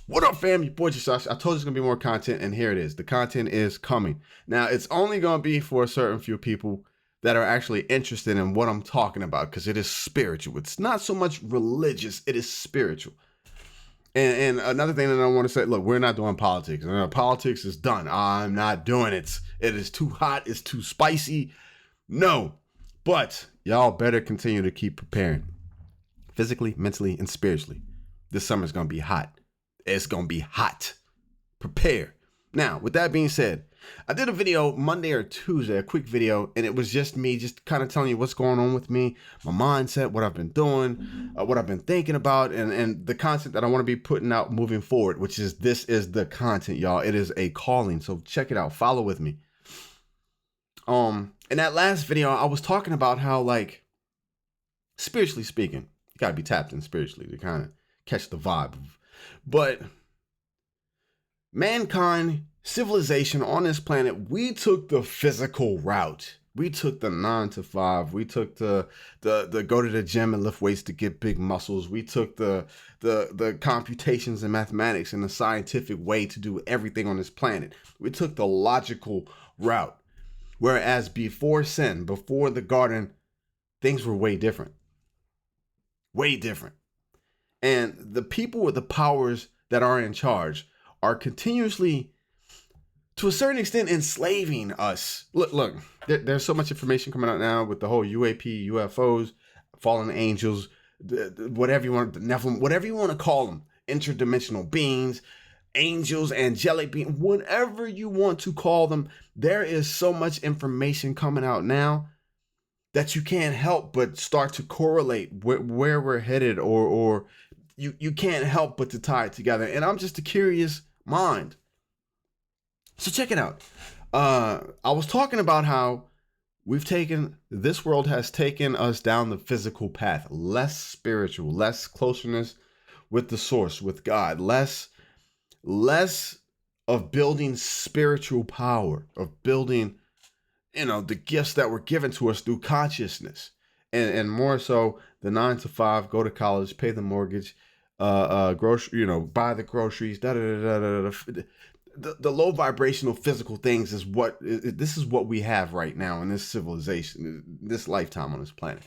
What up, fam? Your boy Josh. I told you there's gonna be more content, and here it is. The content is coming. Now, it's only gonna be for a certain few people that are actually interested in what I'm talking about, because it is spiritual. It's not so much religious, it is spiritual. And another thing that I want to say, look, we're not doing politics. Politics is done. I'm not doing it. It is too hot. It's too spicy. No. But y'all better continue to keep preparing. Physically, mentally, and spiritually. This summer is going to be hot. It's going to be hot. Prepare. Now, with that being said, I did a video Monday or Tuesday, a quick video, and it was just me just kind of telling you what's going on with me, my mindset, what I've been doing, what I've been thinking about, and the content that I want to be putting out moving forward, which is, this is the content, y'all. It is a calling, so check it out. Follow with me. In that last video, I was talking about how, like, spiritually speaking, you got to be tapped in spiritually to kind of catch the vibe. But mankind, civilization on this planet, we took the physical route. We took the 9 to 5. We took the go to the gym and lift weights to get big muscles. We took the computations and mathematics and the scientific way to do everything on this planet. We took the logical route. Whereas before sin, before the garden, things were way different. Way different. And the people with the powers that are in charge are continuously, to a certain extent, enslaving us. Look, there's so much information coming out now with the whole UAP, UFOs, fallen angels, whatever you want, Nephilim, whatever you want to call them, interdimensional beings, angels, angelic beings, whatever you want to call them. There is so much information coming out now that you can't help but start to correlate where we're headed, or you can't help but to tie it together. And I'm just a curious mind. So check it out. I was talking about how this world has taken us down the physical path, less spiritual, less closeness with the source, with God, less of building spiritual power, of building, the gifts that were given to us through consciousness, and more so the 9 to 5, go to college, pay the mortgage, grocery, buy the groceries, the low vibrational physical things is this is what we have right now in this civilization, this lifetime on this planet.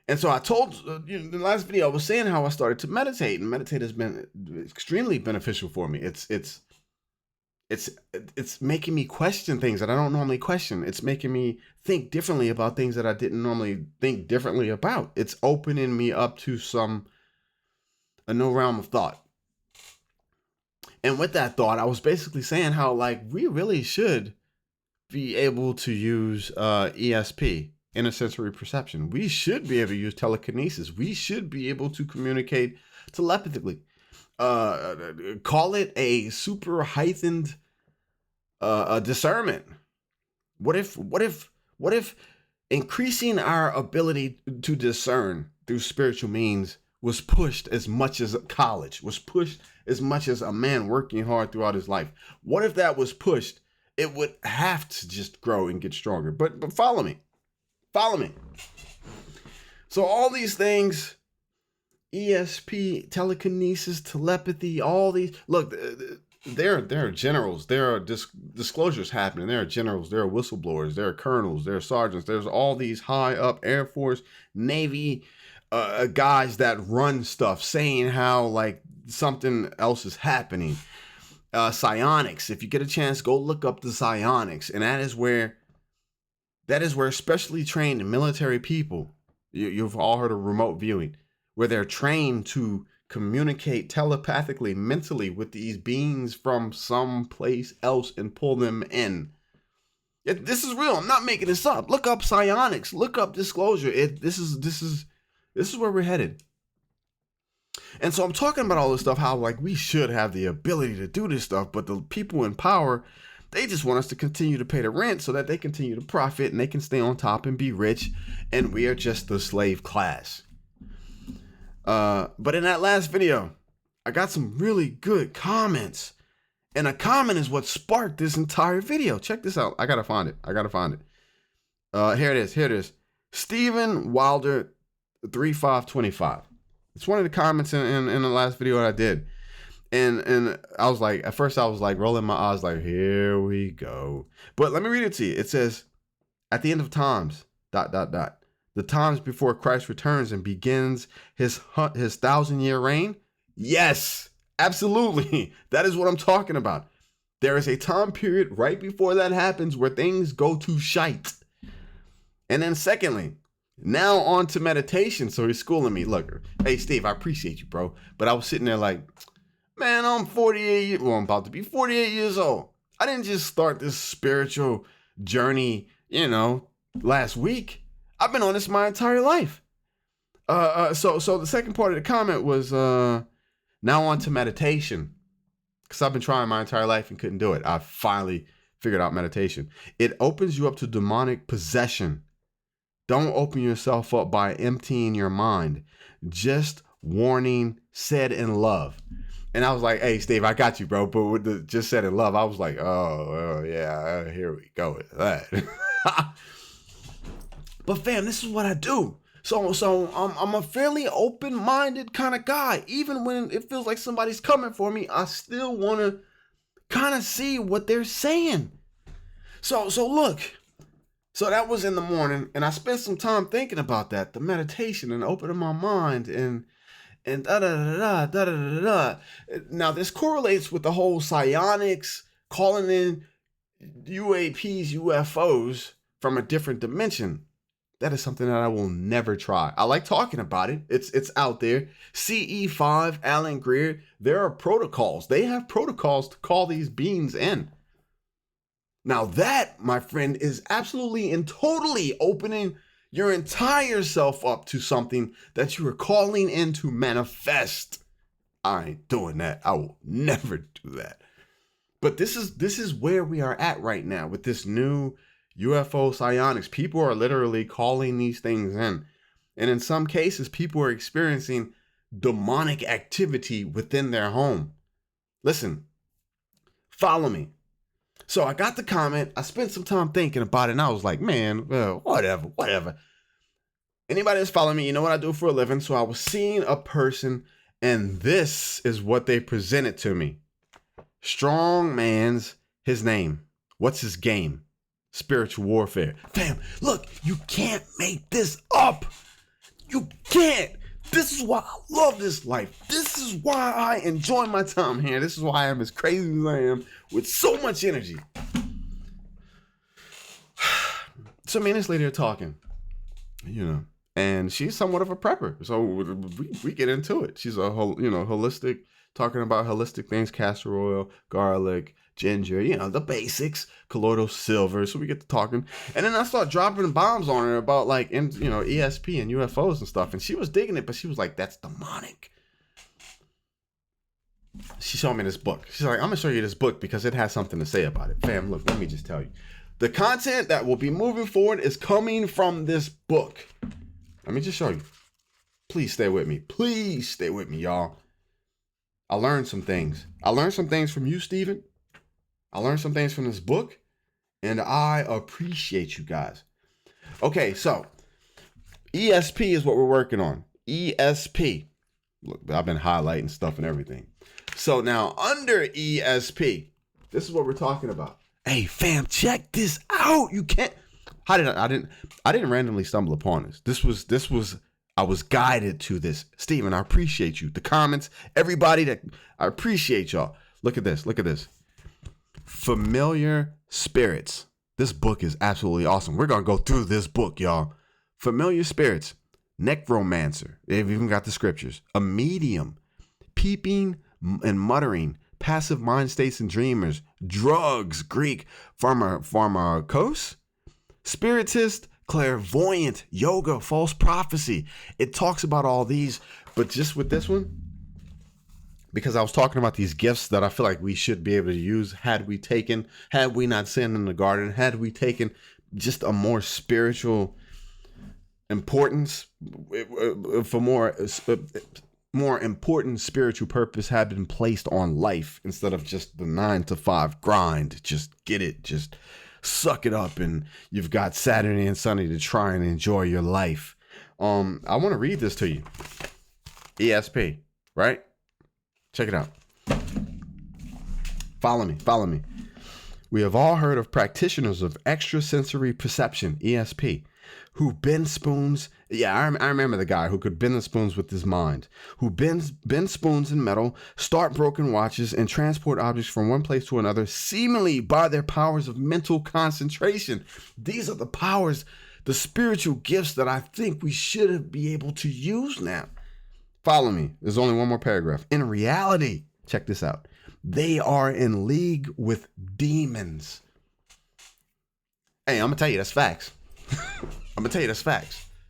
And so I told in the last video, I was saying how I started to meditate, and meditate has been extremely beneficial for me. It's making me question things that I don't normally question. It's making me think differently about things that I didn't normally think differently about. It's opening me up to a new realm of thought. And with that thought, I was basically saying how, like, we really should be able to use ESP, intersensory perception. We should be able to use telekinesis. We should be able to communicate telepathically. Call it a super heightened discernment. What if increasing our ability to discern through spiritual means was pushed as much as college, was pushed as much as a man working hard throughout his life? What if that was pushed? It would have to just grow and get stronger. But follow me. So all these things, ESP, telekinesis, telepathy, all these, look, there are generals, there are disclosures happening, there are generals, there are whistleblowers, there are colonels, there are sergeants, there's all these high up Air Force, Navy guys that run stuff saying how, like, something else is happening. Psionics, if you get a chance, go look up the psionics, and that is where specially trained military people, you've all heard of remote viewing, where they're trained to communicate telepathically, mentally with these beings from someplace else and pull them in. This is real. I'm not making this up. Look up psionics. Look up disclosure. This is where we're headed. And so I'm talking about all this stuff, how, like, we should have the ability to do this stuff, but the people in power, they just want us to continue to pay the rent so that they continue to profit and they can stay on top and be rich, and we are just the slave class. But in that last video, I got some really good comments, and a comment is what sparked this entire video. Check this out. I gotta find it. Here it is. Stephen Wilder 3525. It's one of the comments in the last video that I did. And I was like, at first I was like rolling my eyes like, here we go. But let me read it to you. It says, at the end of times, ... the times before Christ returns and begins his 1,000-year reign. Yes, absolutely. That is what I'm talking about. There is a time period right before that happens where things go to shite. And then secondly, now on to meditation. So he's schooling me. Look, hey, Steve, I appreciate you, bro. But I was sitting there like, man, I'm 48 well, I'm about to be 48 years old. I didn't just start this spiritual journey, last week. I've been on this my entire life. So the second part of the comment was now on to meditation. Because I've been trying my entire life and couldn't do it. I finally figured out meditation. It opens you up to demonic possession. Don't open yourself up by emptying your mind. Just warning, said in love. And I was like, hey, Steve, I got you, bro. But with the just said in love, I was like, oh yeah, here we go with that. But fam, this is what I do. So I'm a fairly open-minded kind of guy. Even when it feels like somebody's coming for me, I still want to kind of see what they're saying. So look. So that was in the morning, and I spent some time thinking about that, the meditation and opening my mind and da da da da da da da. Now this correlates with the whole psionics, calling in UAPs, UFOs from a different dimension. That is something that I will never try. I like talking about it. It's out there. CE5, Alan Greer, there are protocols. They have protocols to call these beings in. Now that, my friend, is absolutely and totally opening your entire self up to something that you are calling in to manifest. I ain't doing that. I will never do that. But this is where we are at right now with this new UFO psionics. People are literally calling these things in. And in some cases, people are experiencing demonic activity within their home. Listen, follow me. So I got the comment. I spent some time thinking about it, and I was like, man, well, whatever. Anybody that's following me, you know what I do for a living. So I was seeing a person, and this is what they presented to me. Strong man's his name. What's his game? Spiritual warfare. Fam, look, you can't make this up. You can't. This is why I love this life. This is why I enjoy my time here. This is why I'm as crazy as I am with so much energy. So me and this lady are talking, and she's somewhat of a prepper. So we get into it. She's a whole, holistic, talking about holistic things, castor oil, garlic, ginger, the basics, colloidal silver. So we get to talking, and then I start dropping bombs on her about ESP and UFOs and stuff, and she was digging it, but she was like, that's demonic. She showed me this book. She's like, I'm gonna show you this book because it has something to say about it. Fam, look, let me just tell you, the content that will be moving forward is coming from this book. Let me just show you. Please stay with me, y'all. I learned some things. I learned some things from you, Steven. I learned some things from this book, and I appreciate you guys. Okay, so ESP is what we're working on. ESP. Look, I've been highlighting stuff and everything. So now under ESP, this is what we're talking about. Hey, fam, check this out. You can't. I didn't randomly stumble upon this. This was. I was guided to this. Steven, I appreciate you. The comments, everybody I appreciate y'all. Look at this. Familiar spirits. This book is absolutely awesome. We're going to go through this book, y'all. Familiar spirits. Necromancer. They've even got the scriptures. A medium. Peeping and muttering. Passive mind states and dreamers. Drugs. Greek. Pharmakos. Spiritist. Clairvoyant. Yoga. False prophecy. It talks about all these. But just with this one, because I was talking about these gifts that I feel like we should be able to use had we not sinned in the garden, had we taken just a more spiritual importance, for more important spiritual purpose had been placed on life instead of just the 9-to-5 grind. Just get it, just suck it up, and you've got Saturday and Sunday to try and enjoy your life. I want to read this to you. ESP, right? Check it out. Follow me. We have all heard of practitioners of extrasensory perception, ESP, who bend spoons. Yeah, I remember the guy who could bend the spoons with his mind, who bend spoons in metal, start broken watches, and transport objects from one place to another, seemingly by their powers of mental concentration. These are the powers, the spiritual gifts that I think we should be able to use now. Follow me. There's only one more paragraph. In reality, check this out. They are in league with demons. Hey, I'm going to tell you that's facts.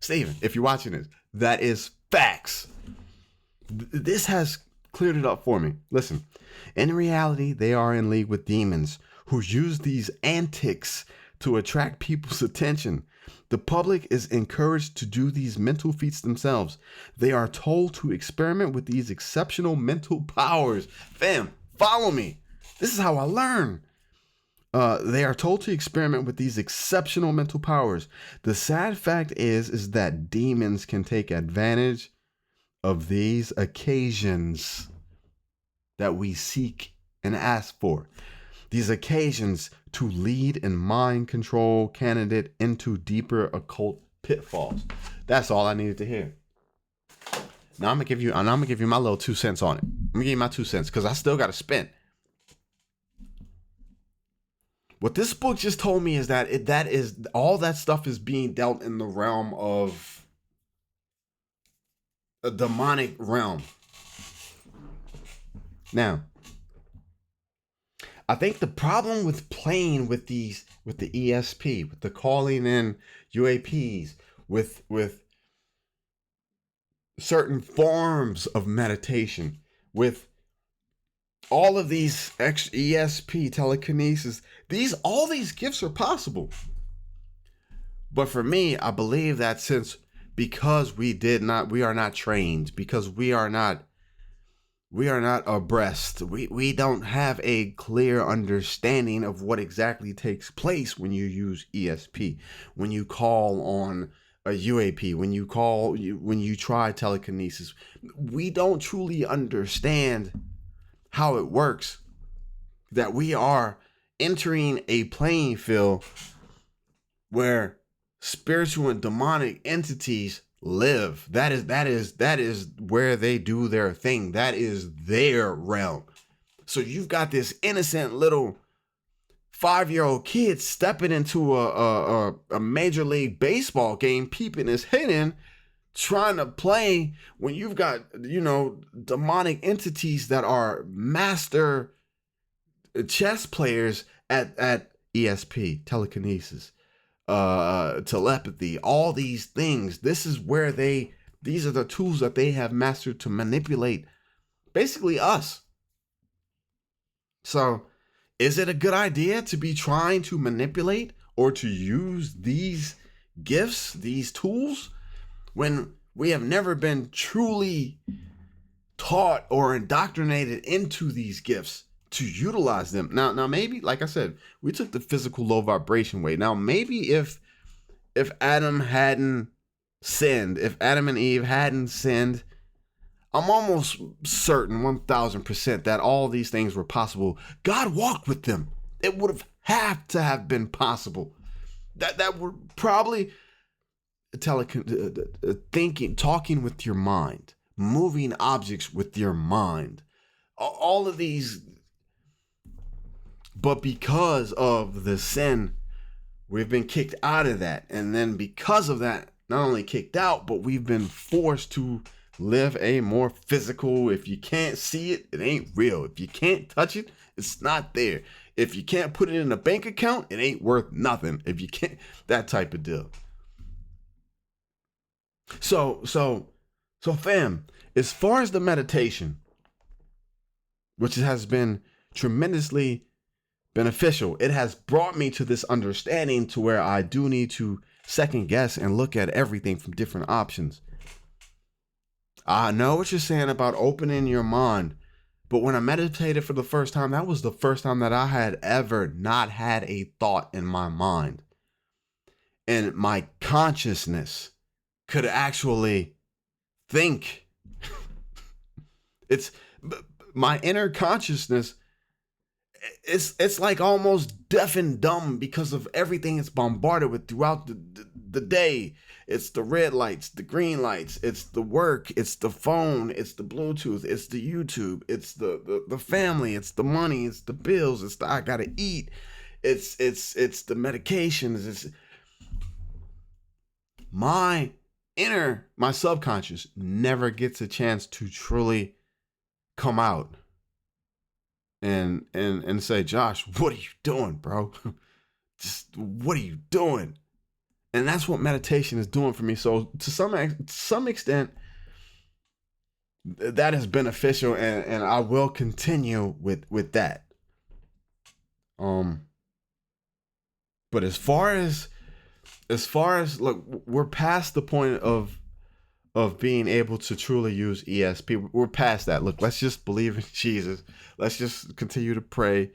Steven, if you're watching this, that is facts. This has cleared it up for me. Listen, in reality, they are in league with demons who use these antics to attract people's attention. The public is encouraged to do these mental feats themselves. They are told to experiment with these exceptional mental powers. Fam, follow me. This is how I learn. They are told to experiment with these exceptional mental powers. The sad fact is that demons can take advantage of these occasions that we seek and ask for. These occasions to lead and mind control candidate into deeper occult pitfalls. That's all I needed to hear. Now I'm gonna give you my little 2 cents on it. I'm gonna give you my 2 cents because I still got to spend. What this book just told me is that that is all that stuff is being dealt in the realm of a demonic realm. Now, I think the problem with playing with the ESP, with the calling in UAPs, with certain forms of meditation, with all of these ESP, telekinesis, all these gifts are possible. But for me, I believe that because we are not trained, because we are not abreast, we don't have a clear understanding of what exactly takes place when you use ESP, when you call on a UAP, when you try telekinesis. We don't truly understand how it works, that we are entering a playing field where spiritual and demonic entities live. That is where they do their thing. That is their realm. So you've got this innocent little 5-year-old kid stepping into a Major League Baseball game, peeping his head in, trying to play when you've got, demonic entities that are master chess players at ESP, telekinesis, telepathy, all these things. These are the tools that they have mastered to manipulate basically us. So is it a good idea to be trying to manipulate or to use these gifts, these tools, when we have never been truly taught or indoctrinated into these gifts to utilize them? Now maybe, like I said, we took the physical low vibration way. Now maybe if Adam hadn't sinned, if Adam and Eve hadn't sinned, I'm almost certain 1000% that all these things were possible. God walked with them. It would have to have been possible. That would probably thinking, talking with your mind, moving objects with your mind, all of these. But because of the sin, we've been kicked out of that. And then because of that, not only kicked out, but we've been forced to live a more physical. If you can't see it, it ain't real. If you can't touch it, it's not there. If you can't put it in a bank account, it ain't worth nothing. If you can't, that type of deal. So fam, as far as the meditation, which has been tremendously beneficial, it has brought me to this understanding to where I do need to second guess and look at everything from different options. I know what you're saying about opening your mind, but when I meditated for the first time, that was the first time that I had ever not had a thought in my mind. And my consciousness could actually think It's my inner consciousness. It's like almost deaf and dumb because of everything it's bombarded with throughout the day. It's the red lights, the green lights, it's the work, it's the phone, it's the Bluetooth, it's the YouTube, it's the family, it's the money, it's the bills, it's the I gotta eat, it's the medications. It's my my subconscious never gets a chance to truly come out and say, Josh, what are you doing, bro? Just what are you doing? And that's what meditation is doing for me. So to some extent, that is beneficial, and I will continue with that. But as far as look, we're past the point of being able to truly use ESP. We're past that. Look, let's just believe in Jesus. Let's just continue to pray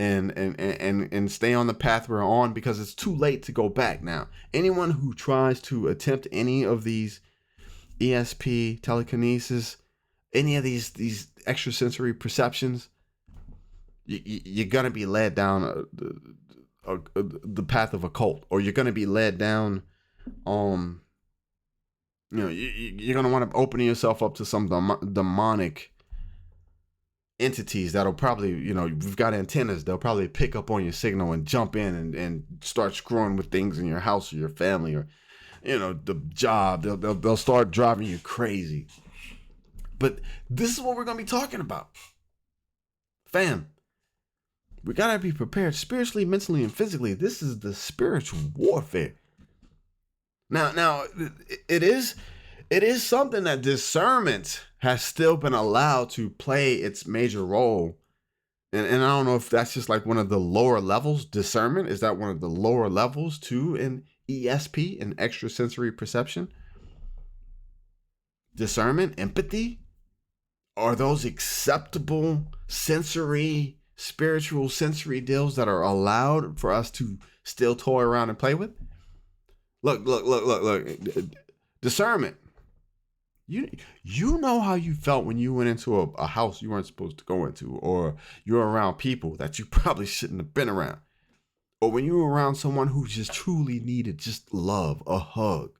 and stay on the path we're on, because it's too late to go back now. Anyone who tries to attempt any of these ESP, telekinesis, any of these extrasensory perceptions, you're gonna be led down the path of a cult, or you're gonna be led down you're going to want to open yourself up to some demonic entities that'll probably, we've got antennas. They'll probably pick up on your signal and jump in and start screwing with things in your house or your family, or, the job. They'll start driving you crazy. But this is what we're going to be talking about. Fam, we got to be prepared spiritually, mentally, and physically. This is the spiritual warfare. Now, it is something that discernment has still been allowed to play its major role. And I don't know if that's just like one of the lower levels. Discernment, is that one of the lower levels to an ESP, an extrasensory perception? Discernment, empathy, are those acceptable spiritual sensory deals that are allowed for us to still toy around and play with? Look. Discernment. You know how you felt when you went into a house you weren't supposed to go into, or you're around people that you probably shouldn't have been around, or when you were around someone who just truly needed just love, a hug,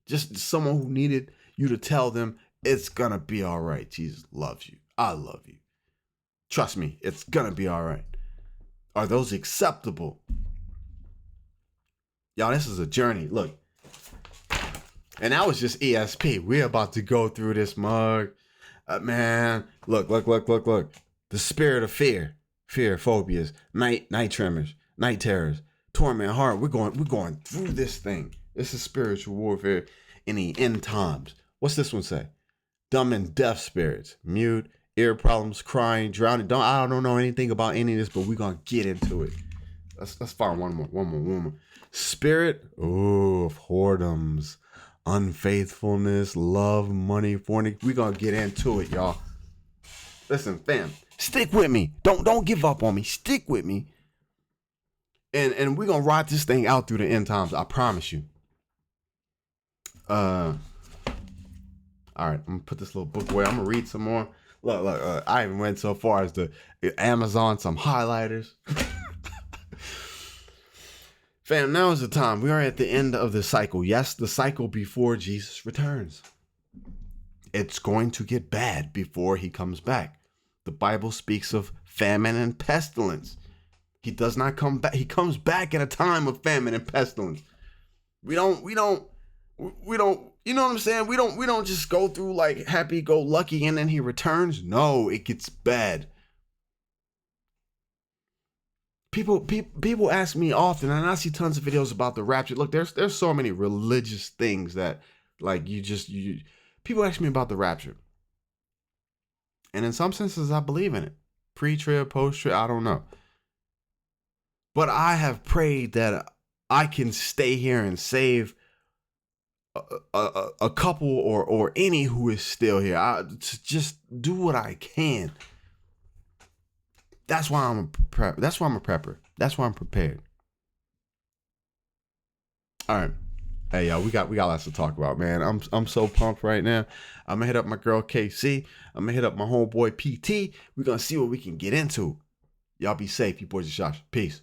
just someone who needed you to tell them it's gonna be all right. Jesus loves you. I love you. Trust me, it's gonna be all right. Are those acceptable? Y'all, this is a journey. Look. And that was just ESP. We're about to go through this mug. Man, look. The spirit of fear, phobias, night tremors, night terrors, torment, heart. We're going through this thing. This is spiritual warfare in the end times. What's this one say? Dumb and deaf spirits, mute, ear problems, crying, drowning. I don't know anything about any of this, but we're gonna get into it. Let's find one more. Spirit, of whoredoms, unfaithfulness, love, money, fornication. We're gonna get into it, y'all. Listen, fam, stick with me. Don't give up on me. Stick with me. And we're gonna ride this thing out through the end times. I promise you. All right, I'm gonna put this little book away. I'm gonna read some more. Look, I even went so far as to Amazon some highlighters. Fam, now is the time. We are at the end of the cycle. Yes, the cycle before Jesus returns. It's going to get bad before he comes back. The Bible speaks of famine and pestilence. He does not come back. He comes back at a time of famine and pestilence. We don't, you know what I'm saying? We don't just go through like happy go lucky and then he returns. No, it gets bad. People ask me often, and I see tons of videos about the rapture. Look, there's so many religious things that like people ask me about the rapture. And in some senses I believe in it. Pre-trib, post-trib, I don't know. But I have prayed that I can stay here and save a couple or any who is still here. To just do what I can. That's why I'm a prepper. That's why I'm prepared. All right. Hey y'all, we got lots to talk about, man. I'm so pumped right now. I'm gonna hit up my girl KC. I'm gonna hit up my homeboy PT. We're gonna see what we can get into. Y'all be safe. You boys are shots. Peace.